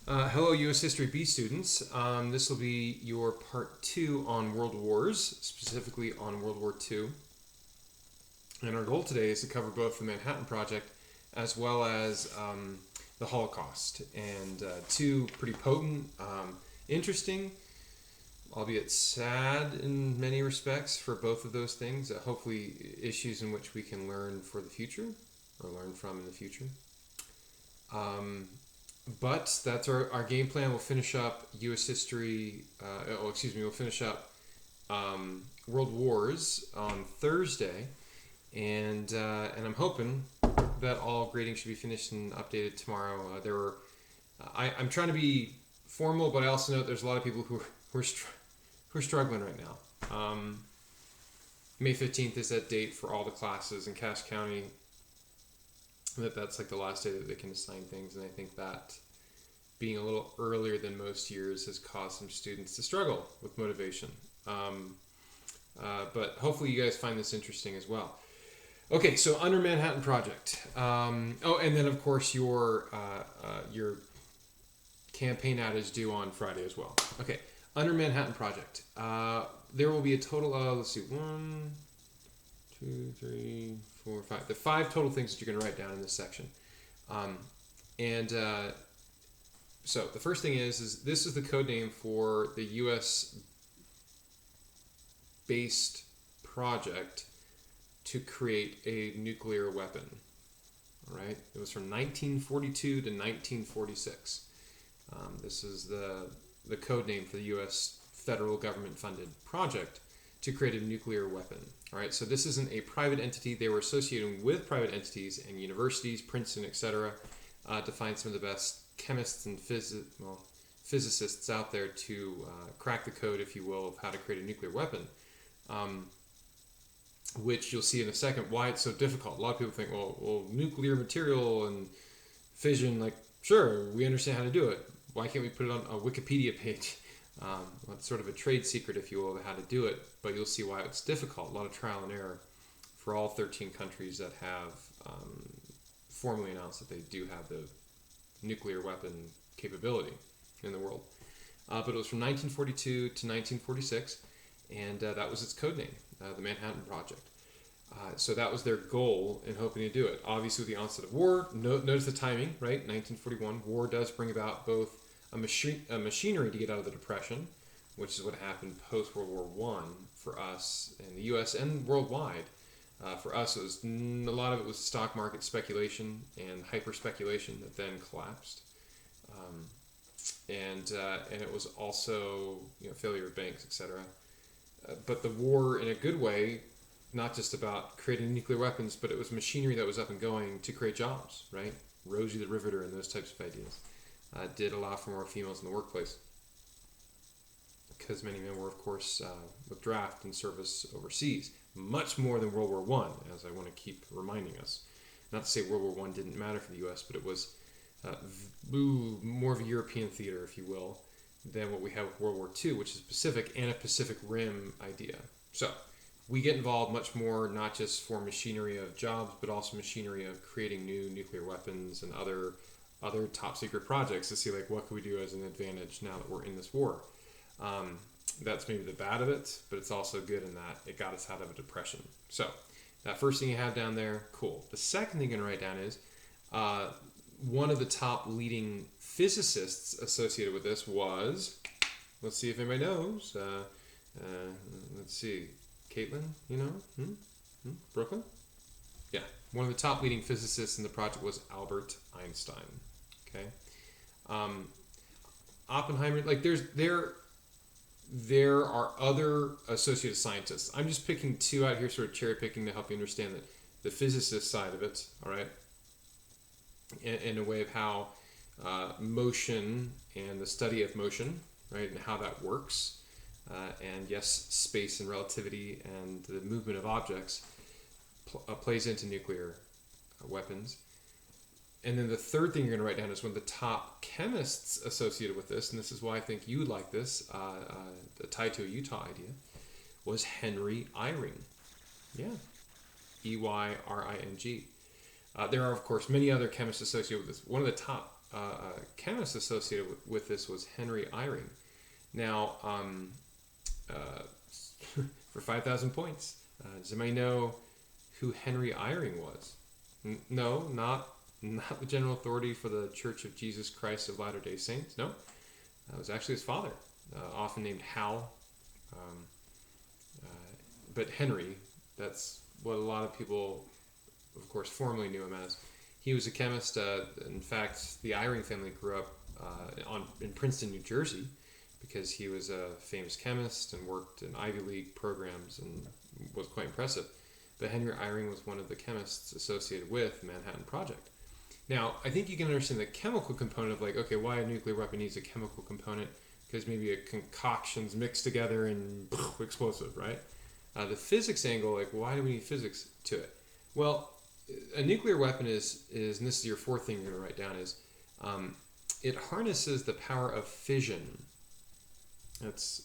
Hello, U.S. History B students. This will be your part 2 on World Wars, specifically on World War II. And our goal today is to cover both the Manhattan Project as well as the Holocaust. And two pretty potent, interesting, albeit sad in many respects for both of those things. Hopefully, issues in which we can learn for the future or learn from in the future. But that's our game plan. We'll finish up U.S. history. We'll finish up World Wars on Thursday, and I'm hoping that all grading should be finished and updated tomorrow. I'm trying to be formal, but I also know there's a lot of people who are struggling right now. May 15th is that date for all the classes in Cache County. That's like the last day that they can assign things, and I think that being a little earlier than most years has caused some students to struggle with motivation. But hopefully you guys find this interesting as well. Okay, so under Manhattan Project. And then of course your campaign ad is due on Friday as well. Okay, under Manhattan Project, there will be a total of, let's see, 1, 2, 3, 4, 5. The 5 total things that you're going to write down in this section. So the first thing is this is the code name for the U.S. based project to create a nuclear weapon. All right, it was from 1942 to 1946. This is the code name for the U.S. federal government funded project to create a nuclear weapon. All right, so this isn't a private entity. They were associating with private entities and universities, Princeton, etc., to find some of the best chemists and physicists out there to crack the code, if you will, of how to create a nuclear weapon, which you'll see in a second why it's so difficult. A lot of people think, well, nuclear material and fission, like, sure, we understand how to do it. Why can't we put it on a Wikipedia page? Well, it's sort of a trade secret, if you will, of how to do it, but you'll see why it's difficult. A lot of trial and error for all 13 countries that have formally announced that they do have the nuclear weapon capability in the world. But it was from 1942 to 1946, and that was its code name, the Manhattan Project. So that was their goal in hoping to do it. Obviously, with the onset of war, notice the timing, right? 1941, war does bring about both a machinery to get out of the Depression, which is what happened post-World War I for us in the U.S. and worldwide. For us, a lot of it was stock market speculation and hyper speculation that then collapsed, and it was also failure of banks, etc. But the war, in a good way, not just about creating nuclear weapons, but it was machinery that was up and going to create jobs, right? Rosie the Riveter and those types of ideas did allow for more females in the workplace, because many men were, of course, with draft and service overseas. Much more than World War I, as I want to keep reminding us. Not to say World War I didn't matter for the U.S., but it was more of a European theater, if you will, than what we have with World War II, which is Pacific and a Pacific Rim idea. So we get involved much more, not just for machinery of jobs, but also machinery of creating new nuclear weapons and other top secret projects to see, like, what can we do as an advantage now that we're in this war. That's maybe the bad of it, but it's also good in that it got us out of a depression. So that first thing you have down there, cool. The second thing you're going to write down is one of the top leading physicists associated with this was, let's see if anybody knows, let's see, Caitlin, Brooklyn? Yeah, one of the top leading physicists in the project was Albert Einstein, okay? Oppenheimer, like there are other associated scientists. I'm just picking 2 out here, sort of cherry picking to help you understand that the physicist side of it, all right, in a way of how motion and the study of motion, right, and how that works, and yes, space and relativity and the movement of objects plays into nuclear weapons. And then the third thing you're going to write down is one of the top chemists associated with this, and this is why I think you would like this, tied to a Utah idea, was Henry Eyring. Yeah, Eyring. There are, of course, many other chemists associated with this. One of the top chemist associated with this was Henry Eyring. Now, for 5,000 points, does anybody know who Henry Eyring was? No, not the general authority for the Church of Jesus Christ of Latter-day Saints. No, it was actually his father, often named Hal. But Henry, that's what a lot of people, of course, formerly knew him as. He was a chemist. In fact, the Eyring family grew up in Princeton, New Jersey, because he was a famous chemist and worked in Ivy League programs and was quite impressive. But Henry Eyring was one of the chemists associated with the Manhattan Project. Now, I think you can understand the chemical component of like, okay, why a nuclear weapon needs a chemical component, because maybe a concoction's mixed together and explosive, right? The physics angle, like, why do we need physics to it? Well, a nuclear weapon is and this is your fourth thing you're going to write down, is it harnesses the power of fission. That's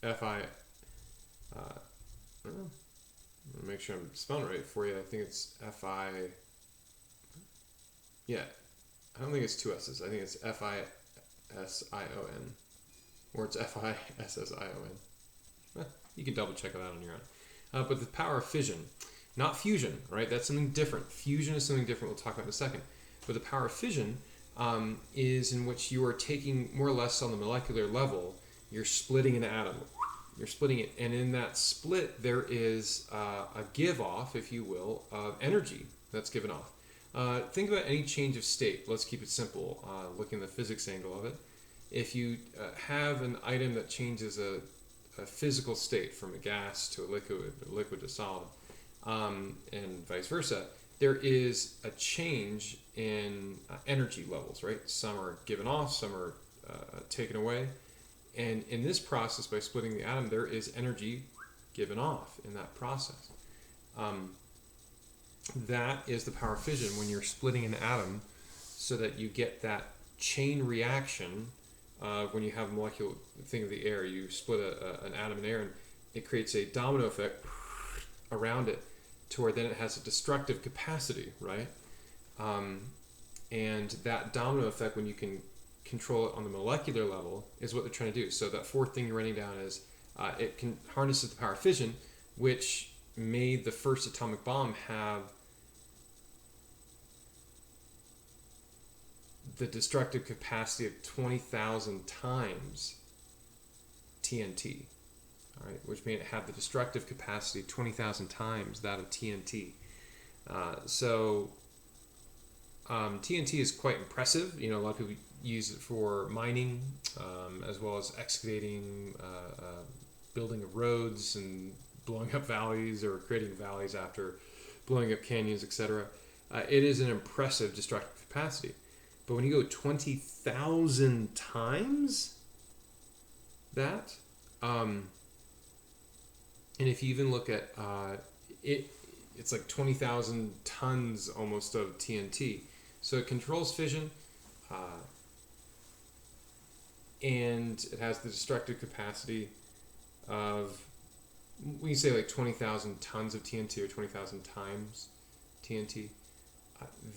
F-I... I'm going to make sure I'm spelling it right for you. I think it's F-I... Yeah, I don't think it's two S's. I think it's F-I-S-I-O-N. Or it's F-I-S-S-I-O-N. You can double check that on your own. But the power of fission, not fusion, right? That's something different. Fusion is something different we'll talk about in a second. But the power of fission is in which you are taking, more or less on the molecular level, you're splitting an atom. You're splitting it. And in that split, there is a give-off, if you will, of energy that's given off. Think about any change of state. Let's keep it simple, looking at the physics angle of it. If you have an item that changes a physical state from a gas to a liquid to solid, and vice versa, there is a change in energy levels, right? Some are given off, some are taken away. And in this process, by splitting the atom, there is energy given off in that process. That is the power of fission, when you're splitting an atom so that you get that chain reaction. When you have a molecular thing of the air, you split an atom in air, and it creates a domino effect around it to where then it has a destructive capacity, right? And that domino effect, when you can control it on the molecular level, is what they're trying to do. So that fourth thing you're writing down is it can harnesses the power of fission, which made the first atomic bomb have the destructive capacity of 20,000 times TNT, all right, which made it have the destructive capacity 20,000 times that of TNT. TNT is quite impressive. You know, a lot of people use it for mining, as well as excavating, building of roads and blowing up valleys, or creating valleys after blowing up canyons, etc. It is an impressive destructive capacity. But when you go 20,000 times that, and if you even look at it's like 20,000 tons almost of TNT. So it controls fission, and it has the destructive capacity of, we can say like 20,000 tons of TNT, or 20,000 times TNT.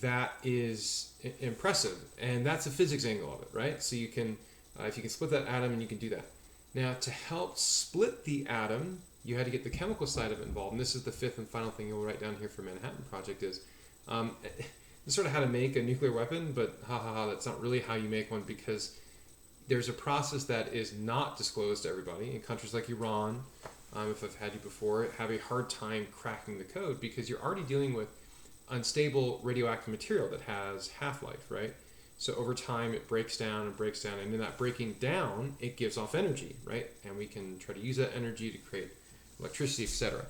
That is impressive, and that's a physics angle of it, right? So you can, if you can split that atom, and you can do that. Now, to help split the atom, you had to get the chemical side of it involved, and this is the fifth and final thing you'll write down here for Manhattan Project is, sort of how to make a nuclear weapon, but that's not really how you make one, because there's a process that is not disclosed to everybody. In countries like Iran, if I've had you before, have a hard time cracking the code, because you're already dealing with unstable radioactive material that has half-life, right? So over time it breaks down, and in that breaking down, it gives off energy, right? And we can try to use that energy to create electricity, etc.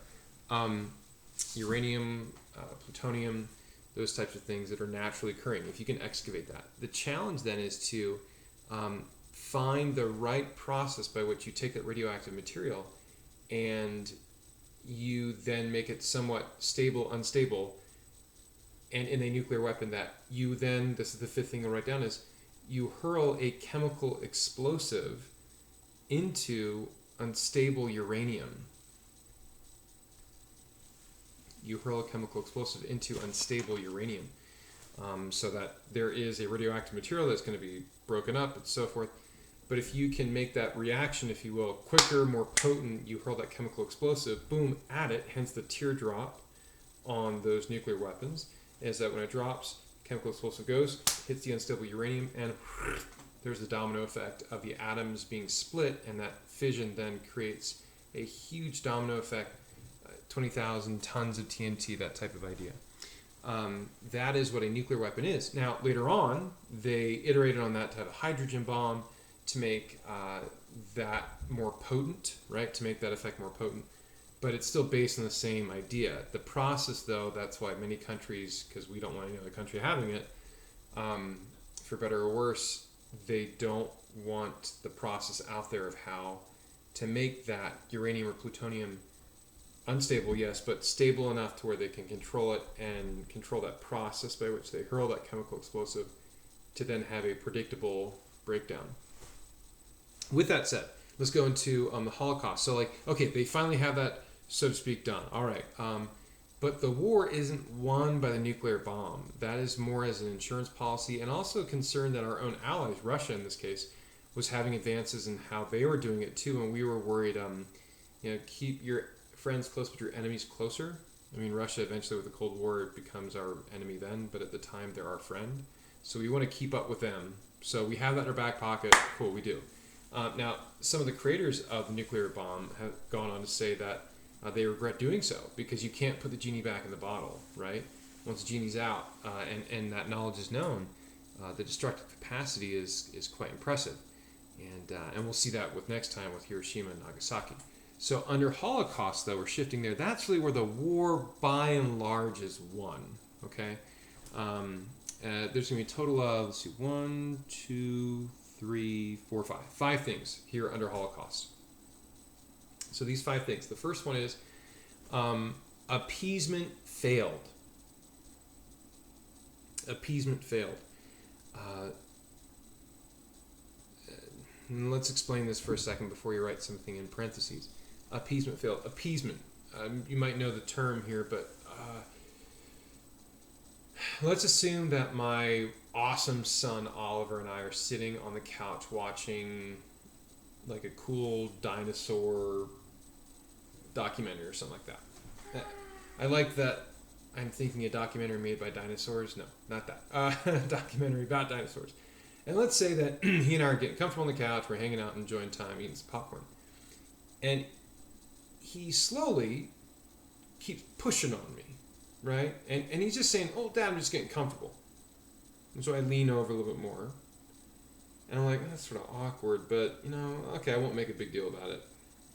Uranium, plutonium, those types of things that are naturally occurring, if you can excavate that. The challenge then is to find the right process by which you take that radioactive material and you then make it somewhat stable, unstable, and in a nuclear weapon that you then, this is the fifth thing I'll write down, is you hurl a chemical explosive into unstable uranium. You hurl a chemical explosive into unstable uranium. so that there is a radioactive material that's going to be broken up and so forth. But if you can make that reaction, if you will, quicker, more potent, you hurl that chemical explosive, boom, at it, hence the teardrop on those nuclear weapons, is that when it drops, chemical explosive goes, hits the unstable uranium, and there's the domino effect of the atoms being split, and that fission then creates a huge domino effect, 20,000 tons of TNT, that type of idea. That is what a nuclear weapon is. Now, later on, they iterated on that to have a hydrogen bomb to make that more potent, right? To make that effect more potent. But it's still based on the same idea. The process, though, that's why many countries, because we don't want any other country having it, for better or worse, they don't want the process out there of how to make that uranium or plutonium unstable, yes, but stable enough to where they can control it and control that process by which they hurl that chemical explosive to then have a predictable breakdown. With that said, let's go into the Holocaust. So, okay, they finally have that, so to speak, done. All right. But the war isn't won by the nuclear bomb. That is more as an insurance policy, and also concerned that our own allies, Russia in this case, was having advances in how they were doing it too, and we were worried, keep your friends close but your enemies closer. I mean, Russia eventually with the Cold War becomes our enemy then, but at the time they're our friend. So we want to keep up with them. So we have that in our back pocket. Cool, we do. Now, some of the creators of the nuclear bomb have gone on to say that they regret doing so because you can't put the genie back in the bottle, right? Once the genie's out and that knowledge is known, the destructive capacity is quite impressive. And we'll see that with next time with Hiroshima and Nagasaki. So under Holocaust, though, we're shifting there. That's really where the war, by and large, is won, okay? There's going to be a total of, let's see, 1, 2, 3, 4, 5. 5 things here under Holocaust. So these 5 things. The first one is appeasement failed. Appeasement failed. Let's explain this for a second before you write something in parentheses. Appeasement failed. Appeasement. You might know the term here, but let's assume that my awesome son Oliver and I are sitting on the couch watching like a cool dinosaur documentary or something like that. I like that I'm thinking a documentary made by dinosaurs. No, not that. Documentary about dinosaurs. And let's say that he and I are getting comfortable on the couch, we're hanging out, enjoying time, eating some popcorn. And he slowly keeps pushing on me, right? And he's just saying, oh, Dad, I'm just getting comfortable. And so I lean over a little bit more. And I'm like, that's sort of awkward, but, okay, I won't make a big deal about it.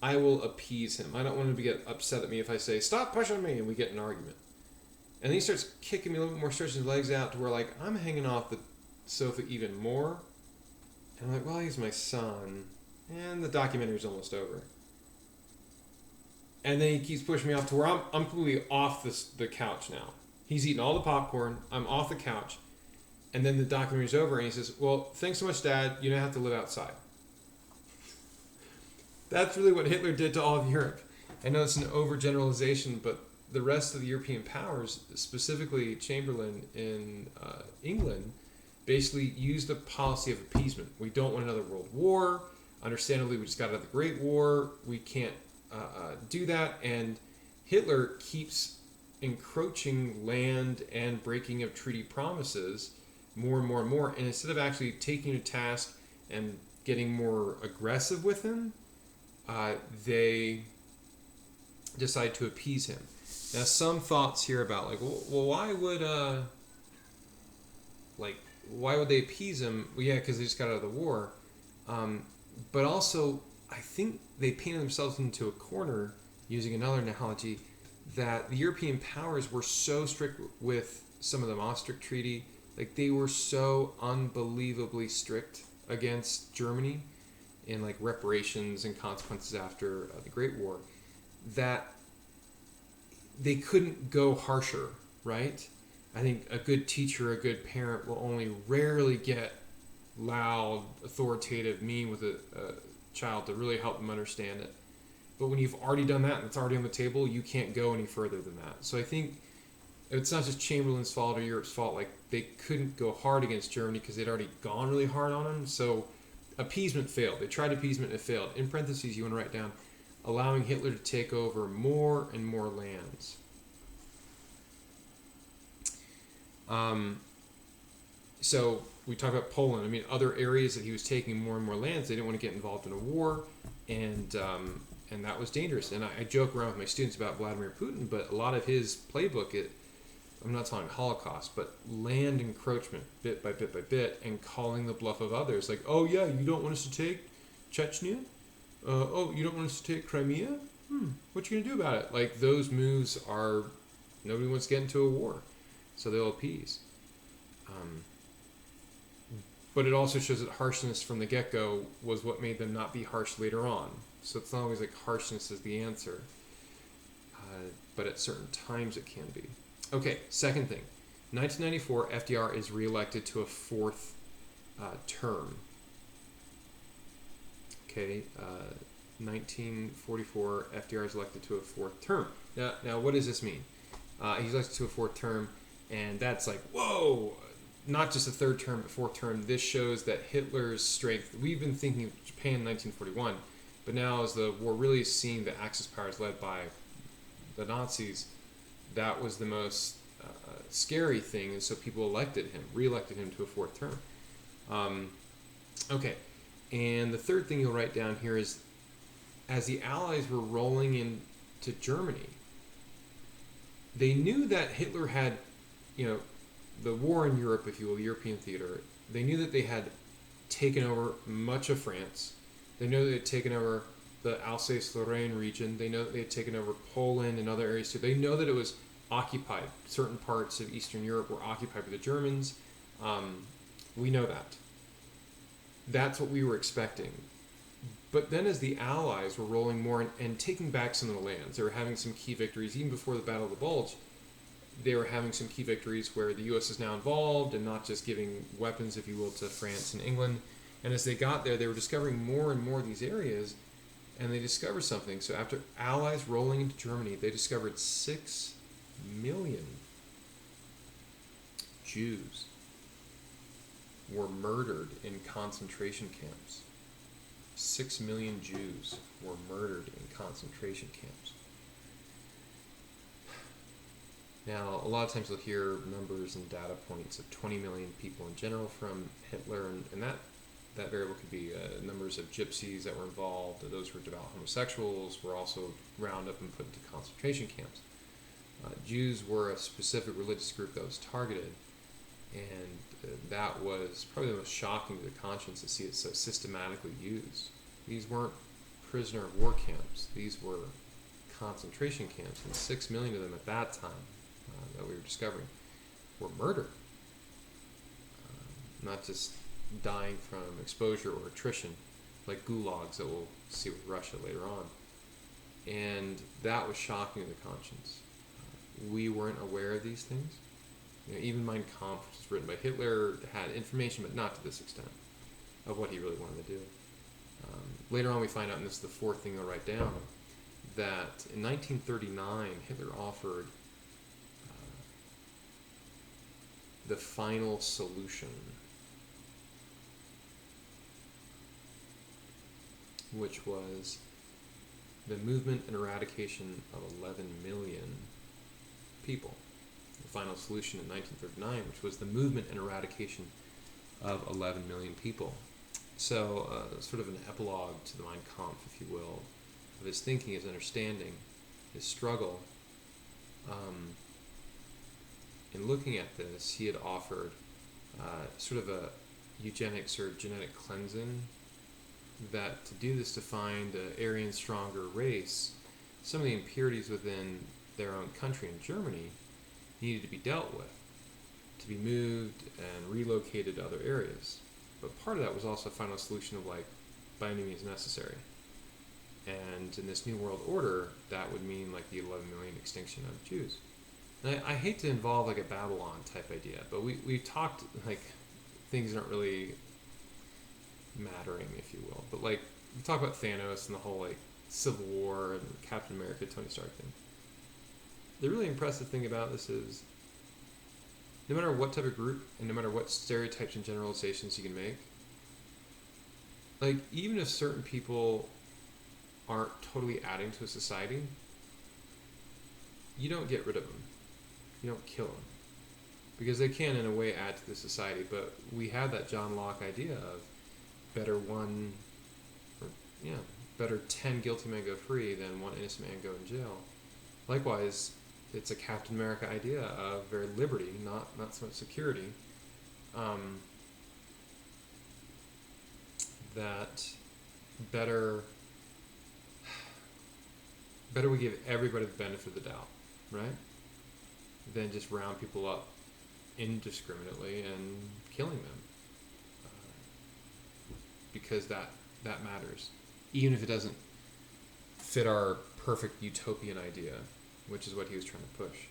I will appease him. I don't want him to get upset at me if I say, stop pushing me, and we get in an argument. And then he starts kicking me a little bit more, stretching his legs out to where, I'm hanging off the sofa even more. And I'm like, well, he's my son. And the documentary's almost over. And then he keeps pushing me off to where I'm completely off the couch now. He's eating all the popcorn. I'm off the couch. And then the documentary's over and he says, well, thanks so much, Dad. You don't have to live outside. That's really what Hitler did to all of Europe. I know it's an overgeneralization, but the rest of the European powers, specifically Chamberlain in England, basically used the policy of appeasement. We don't want another world war. Understandably, we just got out of the Great War. We can't do that. And Hitler keeps encroaching land and breaking of treaty promises more and more and more. And instead of actually taking a task and getting more aggressive with him, they decide to appease him. Now, some thoughts here about why would they appease him? Well, yeah, because they just got out of the war. But also, I think they painted themselves into a corner, using another analogy, that the European powers were so strict with some of the Maastricht Treaty, they were so unbelievably strict against Germany in reparations and consequences after the Great War, that they couldn't go harsher, right? I think a good teacher, a good parent will only rarely get loud, authoritative, mean with a child to really help them understand it. But when you've already done that and it's already on the table, you can't go any further than that. So I think It's not just Chamberlain's fault or Europe's fault. Like, they couldn't go hard against Germany because they'd already gone really hard on them. So appeasement failed. They tried appeasement and it failed. In parentheses, you want to write down allowing Hitler to take over more and more lands. So we talk about Poland. I mean, other areas that he was taking more and more lands. They didn't want to get involved in a war, and that was dangerous. And I joke around with my students about Vladimir Putin, but a lot of his playbook, I'm not talking Holocaust, but land encroachment, bit by bit by bit, and calling the bluff of others. Like, oh yeah, you don't want us to take Chechnya? Oh, you don't want us to take Crimea? What you gonna do about it? Like, those moves are, nobody wants to get into a war, so they'll appease. But it also shows that harshness from the get-go was what made them not be harsh later on. So it's not always like harshness is the answer, but at certain times it can be. Okay, second thing. 1994, FDR is reelected to a fourth term. Okay, 1944, FDR is elected to a fourth term. Now what does this mean? He's elected to a fourth term, and that's like, whoa! Not just a third term, but fourth term. This shows that Hitler's strength. We've been thinking of Japan in 1941, but now as the war really is seeing the Axis powers led by the Nazis, that was the most scary thing, and so people re-elected him to a fourth term. Okay, and the third thing you'll write down here is, as the Allies were rolling into Germany, they knew that Hitler had, the war in Europe, if you will, European theater. They knew that they had taken over much of France. They knew they had taken over the Alsace-Lorraine region. They know that they had taken over Poland and other areas too. They know that it was occupied. Certain parts of Eastern Europe were occupied by the Germans. We know that. That's what we were expecting. But then as the Allies were rolling more and taking back some of the lands, they were having some key victories. Even before the Battle of the Bulge, they were having some key victories where the U.S. is now involved and not just giving weapons, if you will, to France and England. And as they got there, they were discovering more and more of these areas, and they discovered something. So after Allies rolling into Germany, they discovered 6 million Jews were murdered in concentration camps. 6 million Jews were murdered in concentration camps. Now, a lot of times you'll hear numbers and data points of 20 million people in general from Hitler, and that variable could be numbers of gypsies that were involved. Those who were devout homosexuals were also rounded up and put into concentration camps. Jews were a specific religious group that was targeted, and that was probably the most shocking to the conscience to see it so systematically used. These weren't prisoner of war camps. These were concentration camps, and 6 million of them at that time that we were discovering were murdered. Not just dying from exposure or attrition, like gulags that we'll see with Russia later on. And that was shocking to the conscience. We weren't aware of these things. Even Mein Kampf, which was written by Hitler, had information, but not to this extent, of what he really wanted to do. Later on we find out, and this is the fourth thing I'll write down, that in 1939 Hitler offered the final solution, which was the movement and eradication of 11 million people. The final solution in 1939, which was the movement and eradication of 11 million people. So, sort of an epilogue to the Mein Kampf, if you will, of his thinking, his understanding, his struggle. In looking at this, he had offered sort of a eugenics or genetic cleansing, that to do this, to find an Aryan stronger race, some of the impurities within their own country in Germany needed to be dealt with, to be moved and relocated to other areas. But part of that was also a final solution of, like, by any means necessary. And in this New World Order, that would mean like the 11 million extinction of Jews. And I hate to involve like a Babylon type idea, but we talked like things aren't really mattering, if you will. But like we talk about Thanos and the whole like Civil War and Captain America, Tony Stark thing. The really impressive thing about this is no matter what type of group and no matter what stereotypes and generalizations you can make, like, even if certain people aren't totally adding to a society, you don't get rid of them. You don't kill them. Because they can, in a way, add to the society. But we have that John Locke idea of better better 10 guilty men go free than one innocent man go in jail. Likewise, it's a Captain America idea of very liberty, not so much security. That better we give everybody the benefit of the doubt, right? Than just round people up indiscriminately and killing them. Because that matters. Even if it doesn't fit our perfect utopian idea, which is what he was trying to push.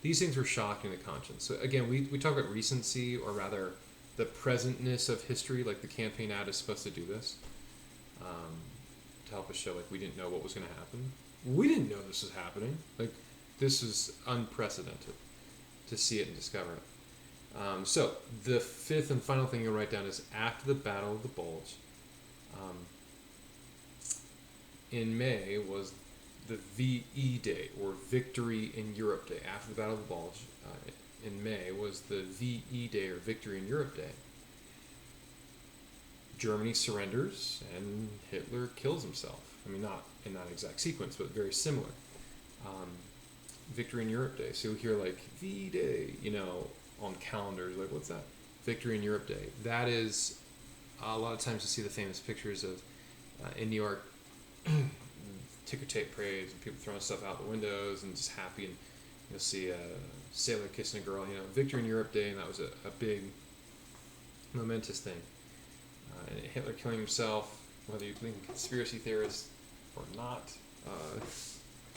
These things were shocking to conscience. So again, we talk about recency, or rather the presentness of history, like the campaign ad is supposed to do this, to help us show like we didn't know what was going to happen. We didn't know this was happening. Like, this is unprecedented to see it and discover it. So the fifth and final thing you'll write down is after the Battle of the Bulge. In May was the VE Day, or Victory in Europe Day. After the Battle of the Bulge, in May was the VE Day, or Victory in Europe Day. Germany surrenders and Hitler kills himself. I mean, not in that exact sequence, but very similar. Victory in Europe Day. So you'll hear like VE Day, on calendars. Like, what's that? Victory in Europe Day. That is, a lot of times you see the famous pictures of in New York, ticker tape parades and people throwing stuff out the windows and just happy, and you'll see a sailor kissing a girl. Victory in Europe Day, and that was a big momentous thing. And Hitler killing himself, whether you believe in conspiracy theorists or not,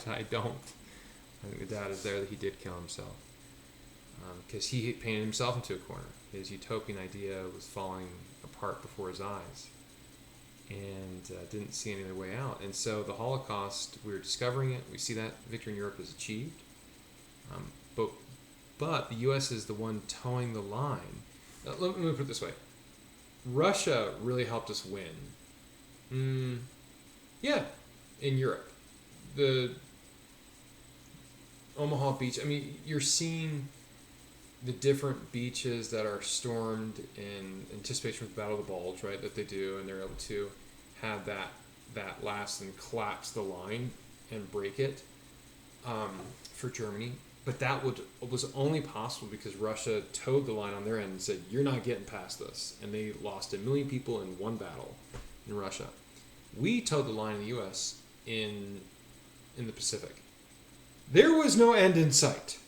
I don't. I think the data is there that he did kill himself, because he painted himself into a corner. His utopian idea was falling apart before his eyes, and didn't see any other way out. And so the Holocaust, we were discovering it. We see that Victory in Europe is achieved, but the U.S. is the one towing the line. Let me put it this way: Russia really helped us win. In Europe, the Omaha Beach. I mean, you're seeing the different beaches that are stormed in anticipation of the Battle of the Bulge, right? That they do, and they're able to have that last and collapse the line and break it for Germany. But that was only possible because Russia towed the line on their end and said, "You're not getting past this," and they lost 1 million people in one battle in Russia. We towed the line in the U.S. in the Pacific. There was no end in sight.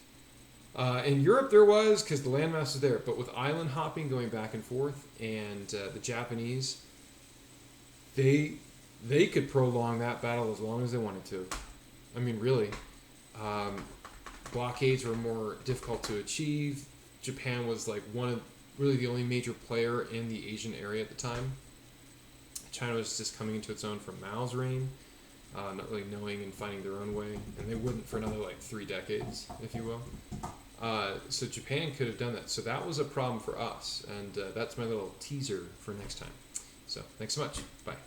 In Europe there was, because the landmass was there, but with island hopping going back and forth, and the Japanese, they could prolong that battle as long as they wanted to. I mean, really. Blockades were more difficult to achieve. Japan was like really the only major player in the Asian area at the time. China was just coming into its own from Mao's reign, not really knowing and finding their own way, and they wouldn't for another 3 decades, if you will. So Japan could have done that. So that was a problem for us, and that's my little teaser for next time. So thanks so much. Bye.